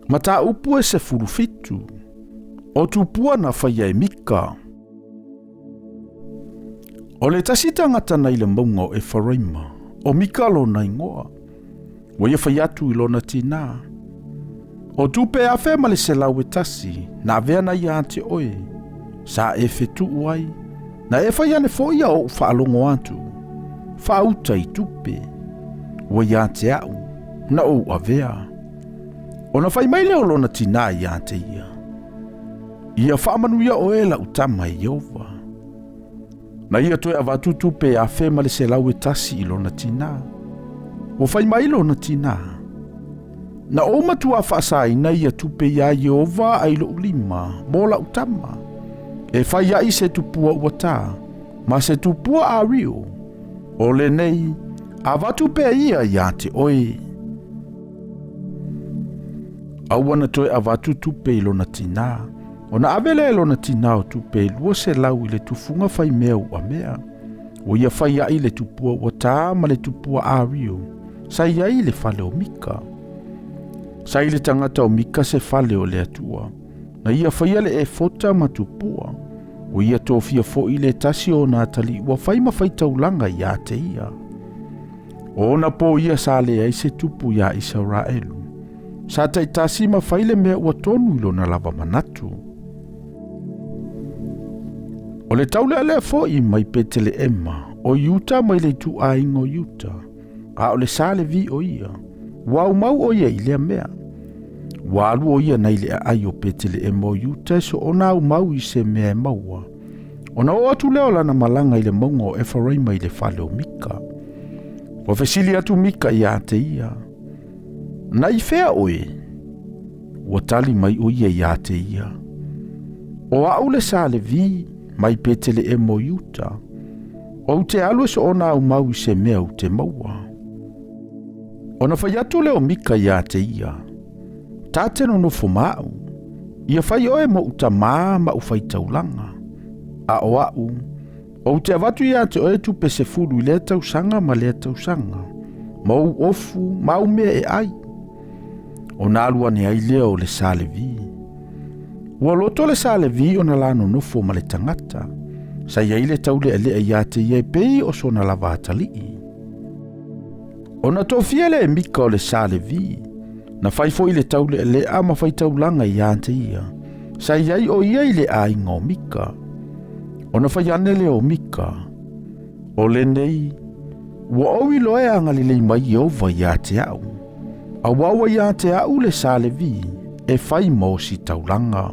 Mata upu e se furufitu. O tupua na whaia e mika. O le tasita ngata nei le maunga o e wharaima. O mika lo na ingoa. Wa ia whai atu i lona tina. O tupe a whema le se lau e tasi. Na vea na ia ante oe. Sa e fetu uai. Na e whai ane fo ia o whaalongo atu. Whauta i tupe. Wa ia ante au. Na o a vea. O na whai maile o lona tina i ante ia. Ia whaamanuia o e la utama i Yehova. Na ia toe avatutu pe a whema le se lau e tasi i lona tina. O whai mai lona tina. Na o matua whaasa ina ia tupe ia Yehova ai lo ulima, mo la utama. E whai ai se tupua uata, ma se tupua a rio. O le nei, avatu pe ia ia te oe. Awana toe avatu tupe i lona tina. O na avele lona tina o tupe lua se lau i le tufunga whai mea ua mea. O ia whai ai le tupua uata ma le tupua a rio. Sai ai le fale o mika. Sai le tangata o mika se fale o le atua. Na ia whai ale e fota ma tupua. O ia tofia fo i le tasi o na atali ua whai ma Faitaulanga ia te ia. O na po ia sa le ai se tupu ia Israelu. Sa tai tasi ma whai le mea ua tonu ilo na lava manatu. O le taule alea fo i mai petele ema. O Yuta mai le tu aingo Yuta. A o le sale vi o ia. Wau mau o ia i lea mea. Walu o ia nei le ai o petele e mo Yuta so ona au mau i se mea e maua. Ona o atu leo lana malanga i le mongo o Efraima i le fale o mika. O fesili atu mika i a te ia. Na i fea oe. Ua tali mai o ia i a te ia. O au le sale vi mai petele e mo Yuta. O te alu so ona au mau i se mea u te maua. Ona whai atu leo mika ia te ia. Tate no nofo mau. Ia whai oe mo uta maa ma u Faitaulanga. A o au. O te avatu ia te oe tu pese fulu i lea tausanga ma lea tausanga. Ma u ofu, ma u mea e ai. O na alua ne ai lea o le sale vi. Ua loto le sale vi o na lano nofo ma le tangata. Sa ia ile taule a lea ia te ia pei o so na lava atalii. O na tofia le mika o le sale vi. Na faifo ile taule le ama Faitaulanga i ante ia. Sa iai o ia ile a inga o mika. O na faianele o mika. O le nei. Ua owi loe angali le mai Yehova i ate au. A wawa i ate au le sale vi. E fai mo si taulanga.